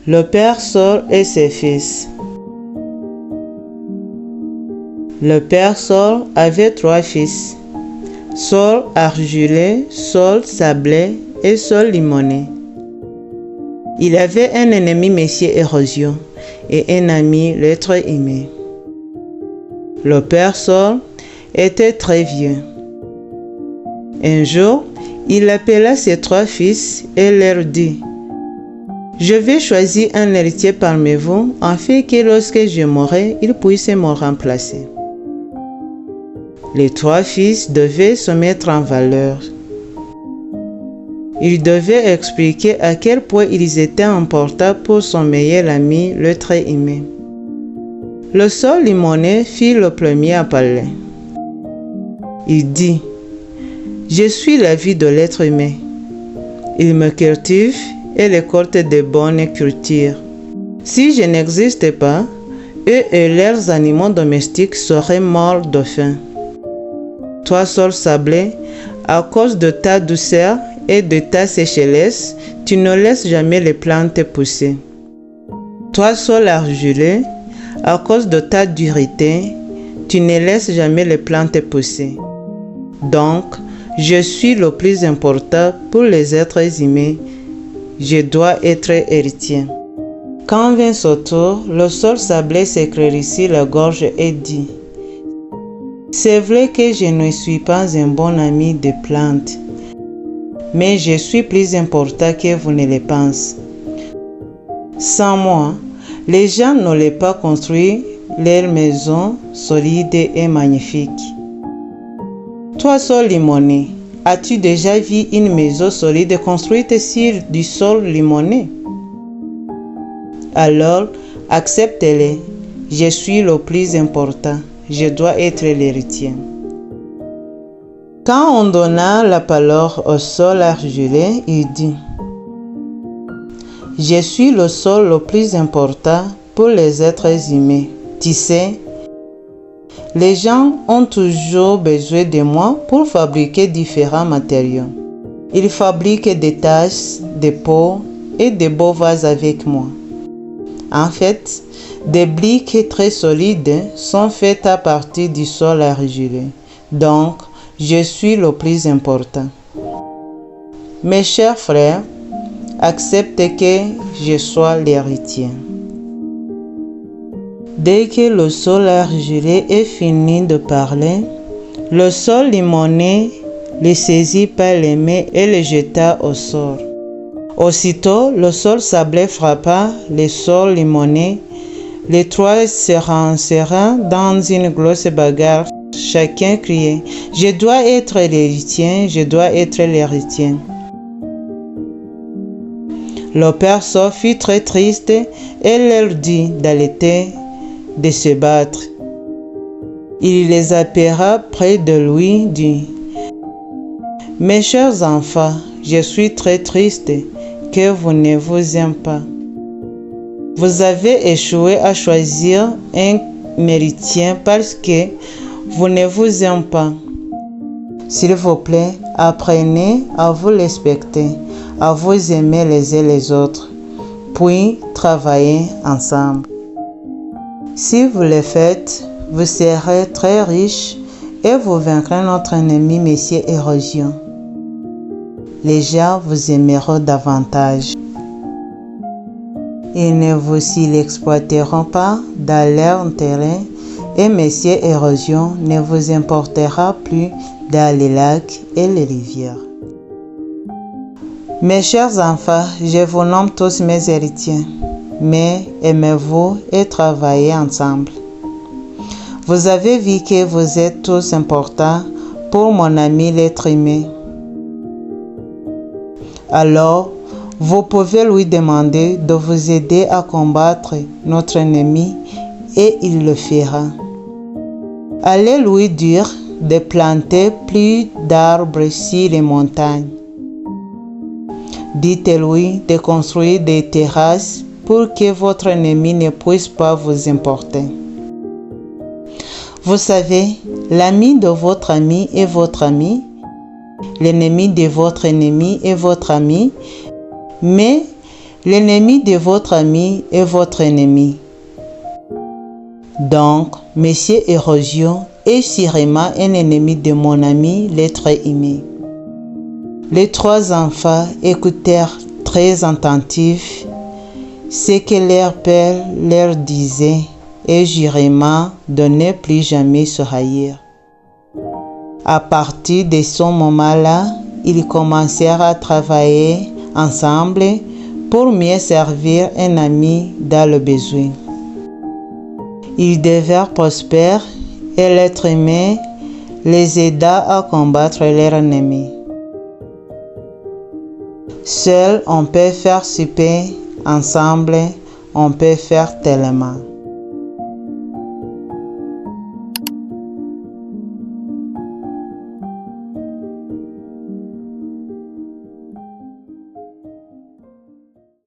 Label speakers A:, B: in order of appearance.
A: Le père Saul et ses fils. Le père Saul avait 3 fils, Saul argilé, Saul sablé et Saul limoné. Il avait un ennemi, Monsieur Érosion, et un ami, l'être aimé. Le père Saul était très vieux. Un jour, il appela ses 3 fils et leur dit: je vais choisir un héritier parmi vous, afin que lorsque je mourrai, il puisse me remplacer. Les 3 fils devaient se mettre en valeur. Ils devaient expliquer à quel point ils étaient importants pour son meilleur ami, le très aimé. Le Saul limoné fit le premier à parler. Il dit: je suis la vie de l'être humain. Il me cultive et récolte de bonnes cultures. Si je n'existais pas, eux et leurs animaux domestiques seraient morts de faim. Toi, Saul sablé, à cause de ta douceur et de ta sécheresse, tu ne laisses jamais les plantes pousser. Toi, Saul argilé, à cause de ta dureté, tu ne laisses jamais les plantes pousser. Donc, je suis le plus important pour les êtres humains. Je dois être héritier. Quand vint ce tour, le Saul sablé s'éclaircit la gorge et dit: c'est vrai que je ne suis pas un bon ami des plantes, mais je suis plus important que vous ne le pensez. Sans moi, les gens n'auraient pas construit leur maison solide et magnifique. Toi, Saul limoné, as-tu déjà vu une maison solide construite sur du sol limoné? Alors, accepte-le. Je suis le plus important. Je dois être l'héritier. Quand on donna la parole au Saul argilé, il dit: je suis le sol le plus important pour les êtres humains. Tu sais, les gens ont toujours besoin de moi pour fabriquer différents matériaux. Ils fabriquent des tasses, des pots et des beaux vases avec moi. En fait, des briques très solides sont faites à partir du sol argilé. Donc, je suis le plus important. Mes chers frères, acceptez que je sois l'héritier. Dès que le Saul argilé est fini de parler, le Saul limoné le saisit par les mains et le jeta au sol. Aussitôt, le Saul sablé frappa le Saul limoné. Les 3 se lancèrent dans une grosse bagarre. Chacun criait: je dois être l'héritier, je dois être l'héritier. Le père Saul fut très triste et leur dit d'arrêter de se battre. Il les appela près de lui et dit: mes chers enfants, je suis très triste que vous ne vous aimez pas. Vous avez échoué à choisir un héritier parce que vous ne vous aimez pas. S'il vous plaît, apprenez à vous respecter, à vous aimer les uns les autres, puis travaillez ensemble. Si vous le faites, vous serez très riche et vous vaincrez notre ennemi, Monsieur Érosion. Les gens vous aimeront davantage. Ils ne vous exploiteront pas dans leur terrain et Monsieur Érosion ne vous importera plus dans les lacs et les rivières. Mes chers enfants, je vous nomme tous mes héritiers, mais aimez-vous et travaillez ensemble. Vous avez vu que vous êtes tous importants pour mon ami l'être aimé. Alors, vous pouvez lui demander de vous aider à combattre notre ennemi et il le fera. Allez lui dire de planter plus d'arbres sur les montagnes. Dites-lui de construire des terrasses pour que votre ennemi ne puisse pas vous emporter. Vous savez, l'ami de votre ami est votre ami, l'ennemi de votre ennemi est votre ami, mais L'ennemi de votre ami est votre ennemi. Donc, Monsieur Érosion est sûrement un ennemi de mon ami, l'être aimé. Les trois enfants écoutèrent très attentifs ce que leur père leur disait et jurèrent de ne plus jamais se haïr. À partir de ce moment-là, ils commencèrent à travailler ensemble pour mieux servir un ami dans le besoin. Ils devinrent prospères et l'être aimé les aida à combattre leur ennemi. Seul on peut faire super, ensemble on peut faire tellement.